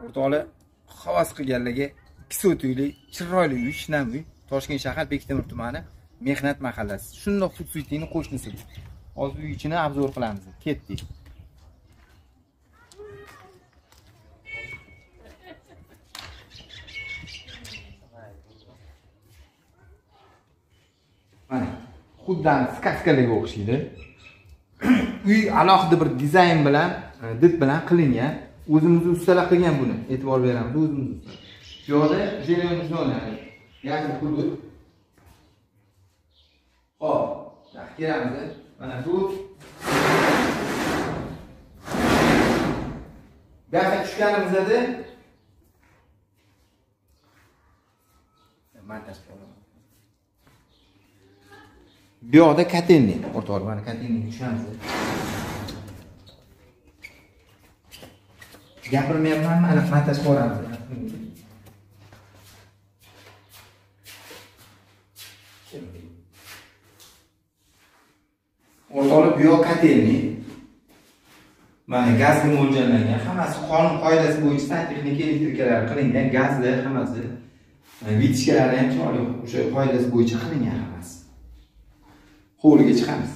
o'rtoqlar havas qilganlarga 2 so'tlikli chiroyli uy, shinam uy, Toshkent shahar Bektemir tumani Mehnat mahallasi. Shundoq xususiyatini qo'shnisi. Hozir uy ichini obzor qilamiz. Ketdik. Mana xuddan skaskalarga o'xshaydi. Uy alohida bir dizayn bilan, did bilan qilingan. O'zimiz ustalar qilgan buni. E'tibor beramiz o'zimiz. Bu yerda zelen zona, yaqin hudud. Hop, kelamiz. Mana bu Gazga tushganimizda montaj qilaman. Bu yerda kotelnik, o'rtoqlar, mana kotelnik tushamiz. Gapirmayapman, mana montaj qilamiz. O'rtoqlar, bu yer kotelnik. Mana gazga mo'ljallangan, hammasi qonun qoidasi bo'yicha santexnika elektrikalar qilingan, gazda hammasi. Vitishkalari ham chiroyli, o'sha qoidasi bo'yicha qilingan hammasi. Hovliga chiqamiz.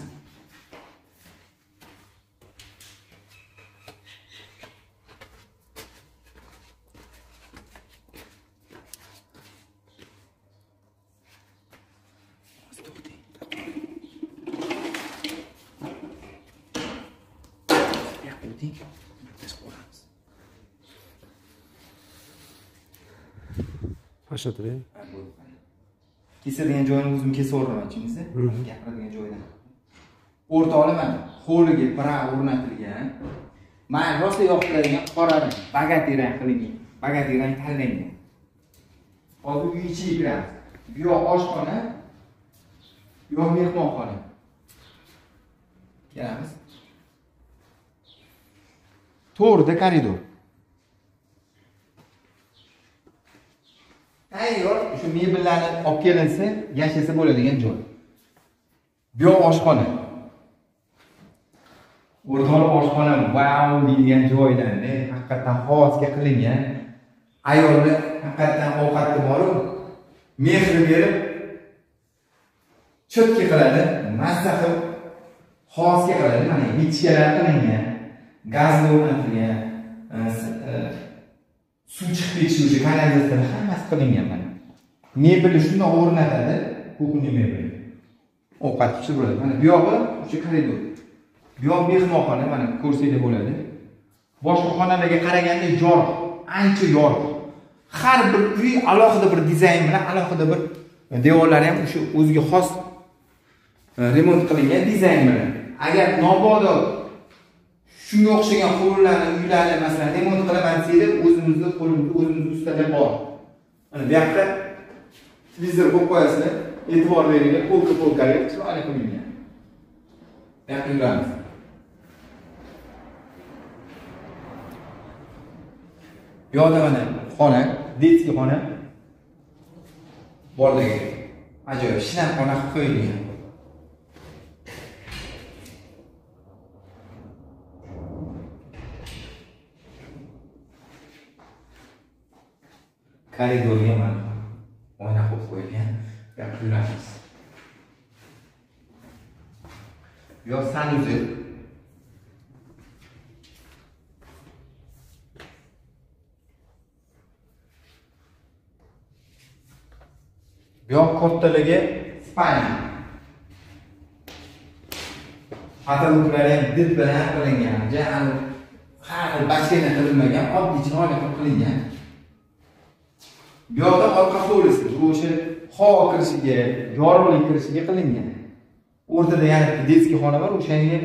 Başlatırayım. Kesadigan joyini o'zim kesib o'raman, tushundingizmi? Gapiradigan joydan. O'rtoqlar, mana hovliga bira o'rnatilgan. Mana rosa yoqtiradigan qora rang, bagati rang qilingan. Bagati rang tanlangan. Hozir uy ichiga kiramiz. Bu yoq oshxona, bu yoq mehmonxona. Kelamiz. To'g'rida koridor. Tayyor, shu mebellarni olib kelinsa, yashasa bo'ladigan joy. Bu yoq oshxona. O'rtoqlar, oshxona wow deydigan joydan, haqiqatan xosga qilingan. Ayollar haqiqatan ovqatni borib, mehr berib, cho'tki qiladi, mazza qilib, xosga qiladi. Mana vitishkalar qilingan, gazga o'rnatilgan, suv chiqib ketishi uchun kanalizatsiyalar hammasi qilingan mana. Mebelni shundoq o'rnatadi, kuxnya mebeli. Ovqat pishirib bo'ladi. Mana bu yog'i o'sha koridor. Bu yoq mehmonxona, mana ko'rsanglar bo'ladi. Boshqa xonalarga qaraganda yorug', ancha yorug'. Har bir uy alohida bir dizayn bilan, alohida bir devorlari ham o'sha o'ziga xos remont qilingan dizayn bilan. Agar nobodo shunga o'xshagan hovlilarni, uylarni masalan remont qilaman desanglar, o'zimizning qo'limizda o'zimiz ustalar bor. Mana bu yoqda televizor qo'yib qo'yasizlar, e'tibor beringlar, polka-polkaga chiroyli qilingan. Bu yoqqa yuramiz. Bu yoqda mana xona, detskiy xona. Bolalarga ajoyib shinam xona qilib qo'yilgan. Koridorga mana oyna qo'yib qo'yilgan. Gapiramiz. Bu yoq sanuzel. Bu yoq kattaligi spalnya. Pataloklari ham did bilan qilingan. Ja'ani har xil bashkana qilinmagan, oddiy chiroyli qilib qilingan. Bu yoqda orqa hovlisi, o'sha havo kirishiga, yorug'lik kirishiga qilingan. O'rtada yana detskiy xona bor, o'shanga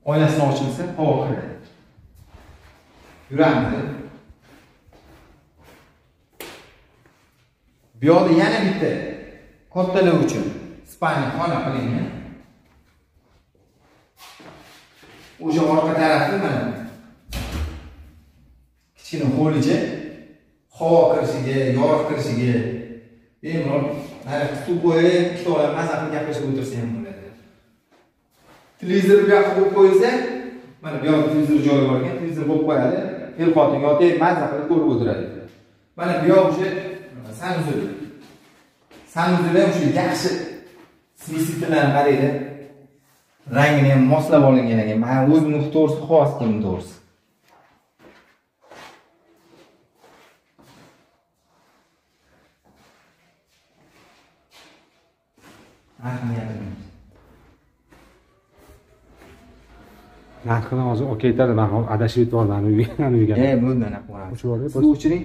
oynasini ochilsa, havo kiradi. Yuramiz. Bu yoqda yana bitta kattalar uchun spalnya xona qilingan. O'sha orqa tarafda mana kichkina hovlicha havo kirishiga, yorug' kirishiga, bemalol mana suv qo'yib, kitoblar mazza qilib gaplashib o'tirsa ham bo'ladi. Televizor bu yoqqa qo'yib qo'ysa, mana bu yoqda televizor joyi bor ekan, televizor qo'yib qo'yadi. el xotin yotib mazza qilib ko'rib o'tiradi. Mana bu yoq o'sha sanuzul. Sanuzul ham o'sha yaxshi svisitlarni qaraydi. Rangini ham moslab olingan ekan. Men o'zimni to'g'risi xos qildim to'g'risi. narxini hozir okey aytadi, men adashib yubordim uyga. Bundan aqlab. O'chirib yubordi. Suv o'chiring.